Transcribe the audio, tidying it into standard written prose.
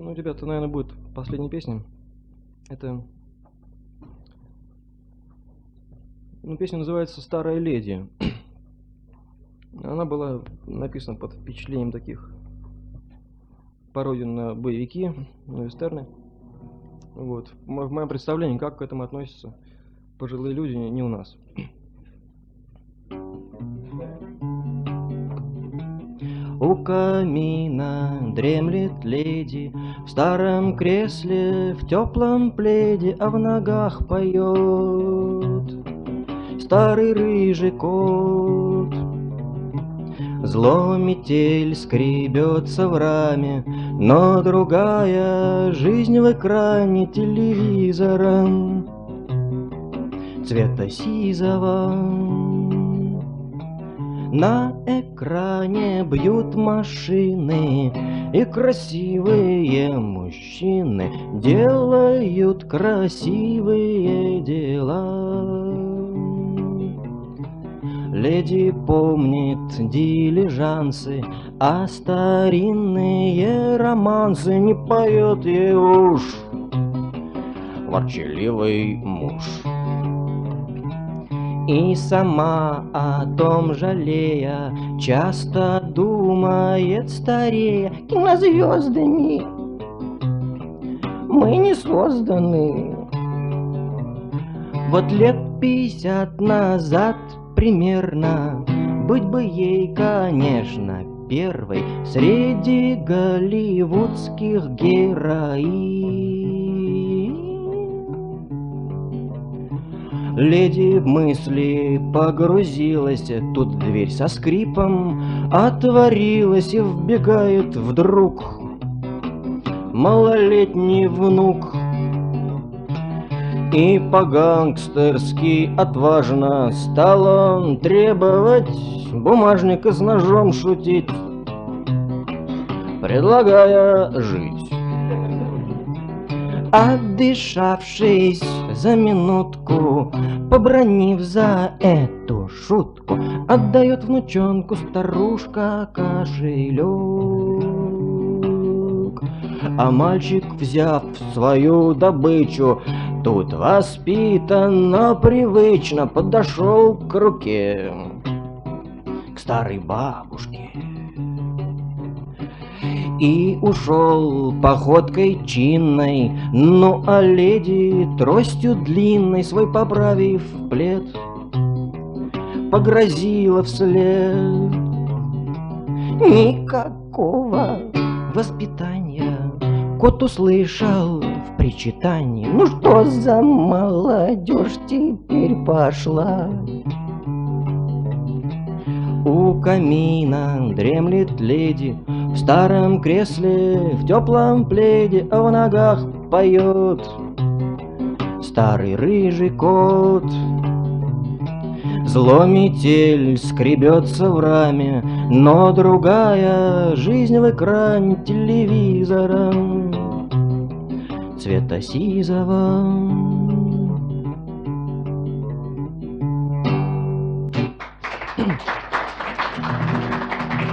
Ну, ребята, наверное, будет последняя песня. Это... Ну, песня называется «Старая леди». Она была написана под впечатлением таких пародий на боевики, на вестерны. Вот. В моем представлении, как к этому относятся пожилые люди, не у нас. У камина дремлет леди в старом кресле, в теплом пледе, а в ногах поет старый рыжий кот. Зло метель скребется в раме, но другая жизнь в экране телевизора цвета сизого. На экране бьют машины, и красивые мужчины делают красивые дела. Леди помнит дилижансы, а старинные романсы не поет ей уж ворчаливый муж. И сама о том жалея, часто думает старея: кинозвездами мы не созданы. Вот лет 50 назад примерно быть бы ей, конечно, первой среди голливудских героинь. Леди в мысли погрузилась, тут дверь со скрипом отворилась, и вбегает вдруг малолетний внук. И по-гангстерски отважно стал он требовать бумажника с ножом шутить, предлагая жить. Отдышавшись за минутку, побранив за эту шутку, отдает внучонку старушка кошелек. А мальчик, взяв свою добычу, тут воспитанно, привычно подошел к руке, к старой бабушке, и ушел походкой чинной. Ну а леди тростью длинной свой поправив плед, погрозила вслед. Никакого воспитания кот услышал в причитании: ну что за молодежь теперь пошла? У камина дремлет леди в старом кресле, в теплом пледе, а в ногах поет старый рыжий кот. Зло метель скребется в раме, но другая жизнь в экране телевизора цвета сизого.